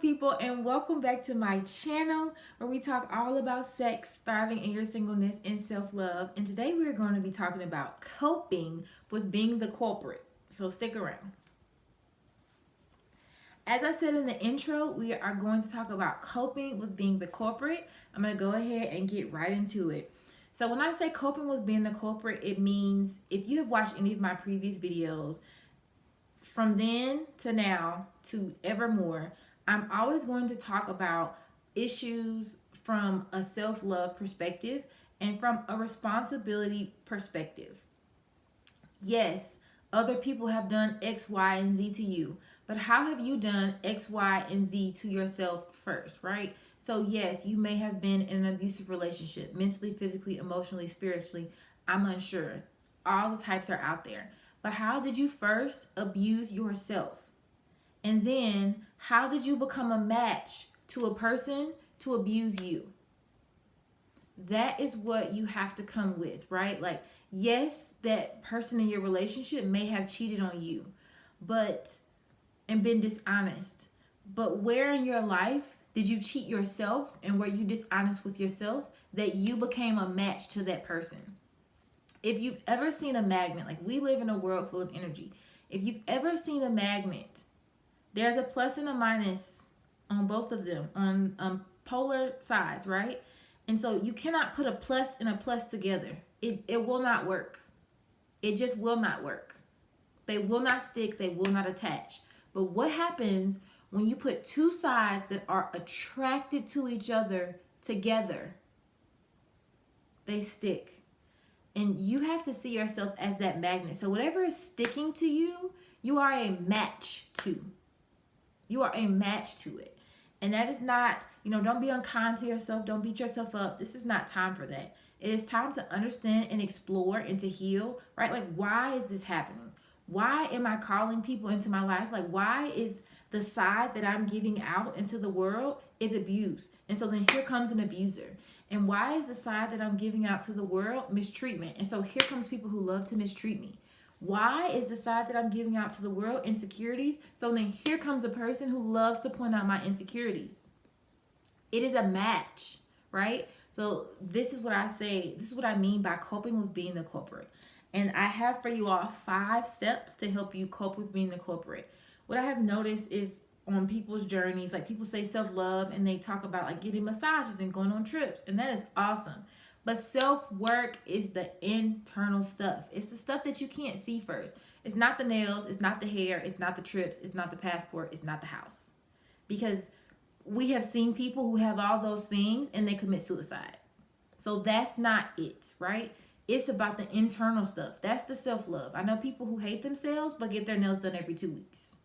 people, and welcome back to my channel where we talk all about sex, thriving in your singleness, and self-love. And today we're going to be talking about coping with being the culprit. So stick around. As I said in the intro, we are going to talk about coping with being the culprit. I'm going to go ahead and get right into it. So when I say coping with being the culprit, it means if you have watched any of my previous videos, from then to now to evermore, I'm always going to talk about issues from a self-love perspective and from a responsibility perspective. Yes, other people have done X, Y, and Z to you, but how have you done X, Y, and Z to yourself first, right? So yes, you may have been in an abusive relationship, mentally, physically, emotionally, spiritually. I'm unsure. All the types are out there. But how did you first abuse yourself? And then how did you become a match to a person to abuse you? That is what you have to come with, right? Like, yes, that person in your relationship may have cheated on you, and been dishonest. But where in your life did you cheat yourself and were you dishonest with yourself that you became a match to that person? If you've ever seen a magnet, like we live in a world full of energy. If you've ever seen a magnet, there's a plus and a minus on both of them, on polar sides, right? And so you cannot put a plus and a plus together. It will not work. It just will not work. They will not stick. They will not attach. But what happens when you put two sides that are attracted to each other together? They stick. And you have to see yourself as that magnet. So whatever is sticking to you, you are a match to. You are a match to it. And that is not, don't be unkind to yourself. Don't beat yourself up. This is not time for that. It is time to understand and explore and to heal, right? Like, why is this happening? Why am I calling people into my life? Like, why is the side that I'm giving out into the world is abuse? And so then here comes an abuser. And why is the side that I'm giving out to the world mistreatment? And so here comes people who love to mistreat me. Why is the side that I'm giving out to the world insecurities? So then here comes a person who loves to point out my insecurities. It is a match, right? So this is what I say. This is what I mean by coping with being the culprit. And I have for you all 5 steps to help you cope with being the culprit. What I have noticed is on people's journeys, like people say self-love and they talk about like getting massages and going on trips, and that is awesome. But self-work is the internal stuff. It's the stuff that you can't see first. It's not the nails, it's not the hair, it's not the trips, it's not the passport, it's not the house. Because we have seen people who have all those things and they commit suicide. So that's not it, right? It's about the internal stuff. That's the self-love. I know people who hate themselves but get their nails done every 2 weeks.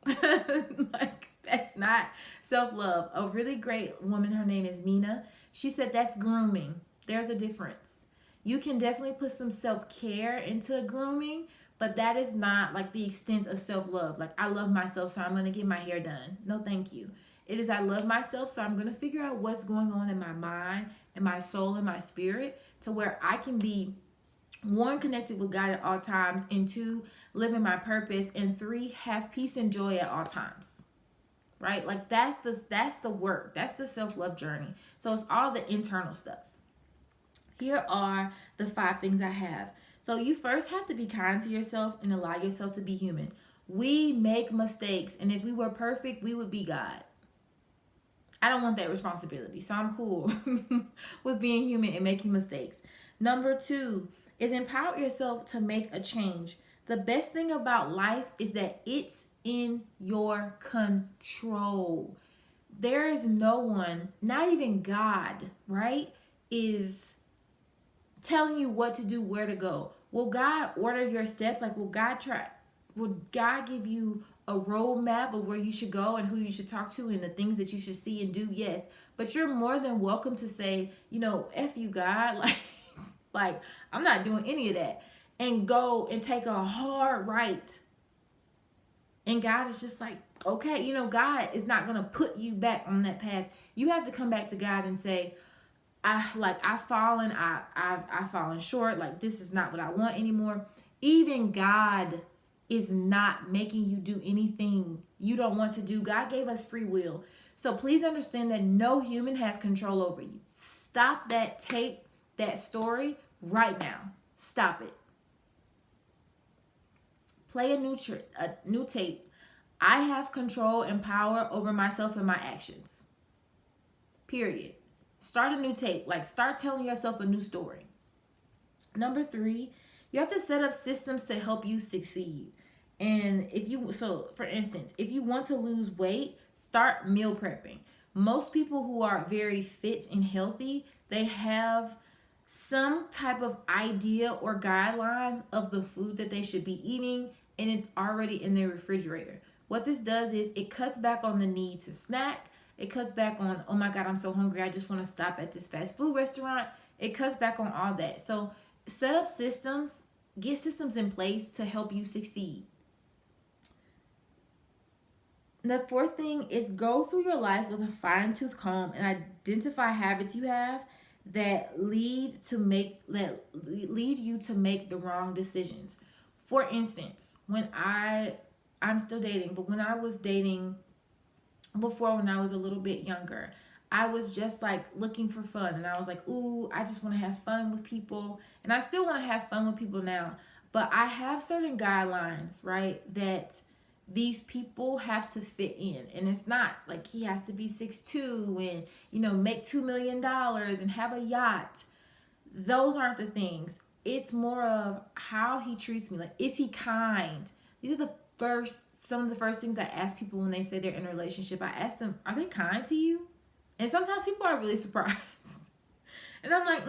Like, that's not self-love. A really great woman, her name is Mina, she said that's grooming. There's a difference. You can definitely put some self-care into grooming, but that is not like the extent of self-love. Like, I love myself, so I'm going to get my hair done. No, thank you. It is I love myself, so I'm going to figure out what's going on in my mind and my soul and my spirit to where I can be 1, connected with God at all times, and 2, living my purpose, and 3, have peace and joy at all times. Right? Like, that's the work. That's the self-love journey. So it's all the internal stuff. Here are the 5 things I have. So you first have to be kind to yourself and allow yourself to be human. We make mistakes, and if we were perfect, we would be God. I don't want that responsibility, so I'm cool with being human and making mistakes. Number 2 is empower yourself to make a change. The best thing about life is that it's in your control. There is no one, not even God, right, is telling you what to do, where to go. Will God order your steps? Like, will God give you a roadmap of where you should go and who you should talk to and the things that you should see and do? Yes. But you're more than welcome to say, F you, God. Like, I'm not doing any of that. And go and take a hard right. And God is just like, okay, God is not going to put you back on that path. You have to come back to God and say, I've fallen short. Like, this is not what I want anymore. Even God is not making you do anything you don't want to do. God gave us free will. So please understand that no human has control over you. Stop that tape, that story right now. Stop it. Play a new tape. I have control and power over myself and my actions. Period. Start a new tape. Like, start telling yourself a new story. Number 3, you have to set up systems to help you succeed. And for instance, if you want to lose weight, start meal prepping. Most people who are very fit and healthy, they have some type of idea or guidelines of the food that they should be eating, and it's already in their refrigerator. What this does is it cuts back on the need to snack. It cuts back on, oh my God, I'm so hungry, I just want to stop at this fast food restaurant. It cuts back on all that. So set up systems, get systems in place to help you succeed. The 4th thing is go through your life with a fine-tooth comb and identify habits you have that lead you to make the wrong decisions. For instance, I'm still dating, but when I was dating before, when I was a little bit younger, I was just like looking for fun, and I was like, ooh, I just want to have fun with people, and I still want to have fun with people now, but I have certain guidelines, right, that these people have to fit in. And it's not like he has to be 6'2" and make $2 million and have a yacht. Those aren't the things. It's more of how he treats me. Like, is he kind? These are some of the first things I ask people when they say they're in a relationship. I ask them, are they kind to you? And sometimes people are really surprised. And I'm like,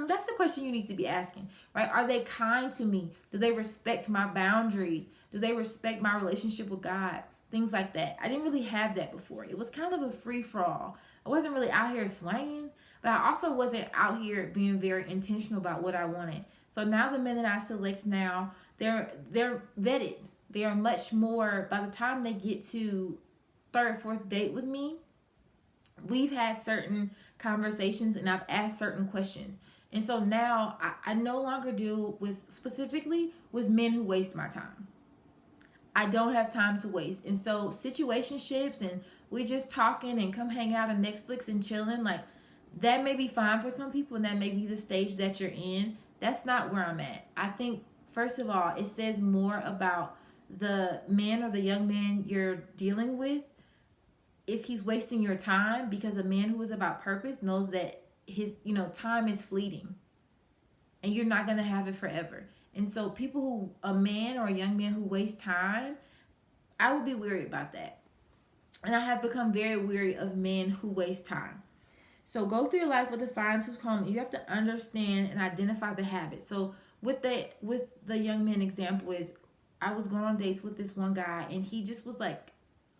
that's the question you need to be asking, right? Are they kind to me? Do they respect my boundaries? Do they respect my relationship with God? Things like that. I didn't really have that before. It was kind of a free-for-all. I wasn't really out here swinging, but I also wasn't out here being very intentional about what I wanted. So now the men that I select now, they're vetted. They are much more, by the time they get to 3rd, 4th date with me, we've had certain conversations and I've asked certain questions. And so now I no longer deal specifically with men who waste my time. I don't have time to waste. And so situationships and we just talking and come hang out on Netflix and chilling, like, that may be fine for some people and that may be the stage that you're in. That's not where I'm at. I think, first of all, it says more about the man or the young man you're dealing with if he's wasting your time, because a man who is about purpose knows that his time is fleeting and you're not going to have it forever. And so a man or a young man who wastes time, I would be weary about that. And I have become very weary of men who waste time. So go through your life with a fine-tooth comb. You have to understand and identify the habits. So with the young man example is, I was going on dates with this one guy and he just was like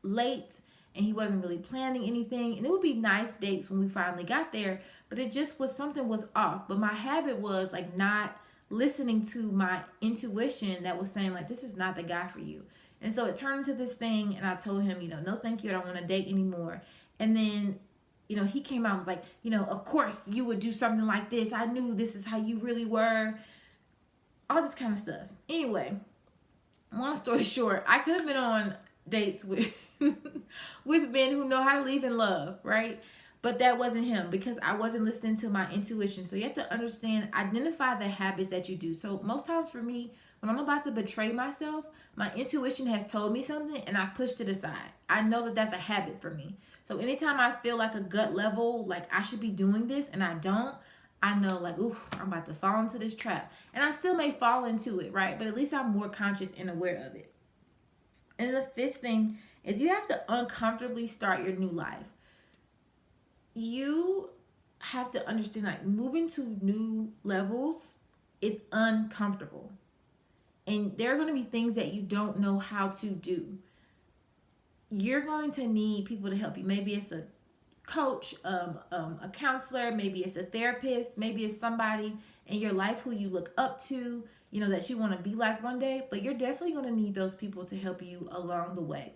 late and he wasn't really planning anything. And it would be nice dates when we finally got there, but it just was, something was off. But my habit was like not listening to my intuition that was saying like, this is not the guy for you. And so it turned into this thing, and I told him, no, thank you, I don't want to date anymore. And then, he came out and was like, of course you would do something like this. I knew this is how you really were. All this kind of stuff. Anyway, long story short, I could have been on dates with with men who know how to leave in love, right? But that wasn't him because I wasn't listening to my intuition. So you have to understand, identify the habits that you do. So most times for me, when I'm about to betray myself, my intuition has told me something and I've pushed it aside. I know that that's a habit for me. So anytime I feel like a gut level, like I should be doing this and I don't, I know like, ooh, I'm about to fall into this trap. And I still may fall into it, right? But at least I'm more conscious and aware of it. And the 5th thing is you have to uncomfortably start your new life. You have to understand, like, moving to new levels is uncomfortable. And there are going to be things that you don't know how to do. You're going to need people to help you. Maybe it's a coach, a counselor, maybe it's a therapist, maybe it's somebody in your life who you look up to, that you want to be like one day. But you're definitely going to need those people to help you along the way.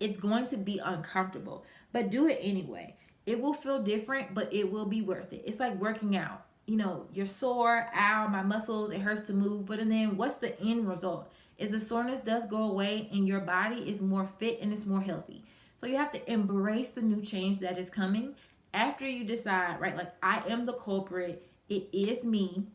It's going to be uncomfortable, but do it anyway. It will feel different, but it will be worth it. It's like working out. You're sore, ow, my muscles, it hurts to move. But then what's the end result? is the soreness does go away and your body is more fit and it's more healthy. So you have to embrace the new change that is coming after you decide, right? Like, I am the culprit. It is me.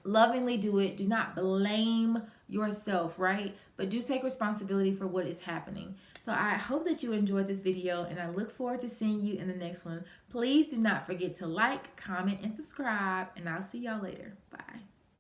Lovingly do it. Do not blame yourself, right? But do take responsibility for what is happening. So I hope that you enjoyed this video, and I look forward to seeing you in the next one. Please do not forget to like, comment, and subscribe, and I'll see y'all later. Bye.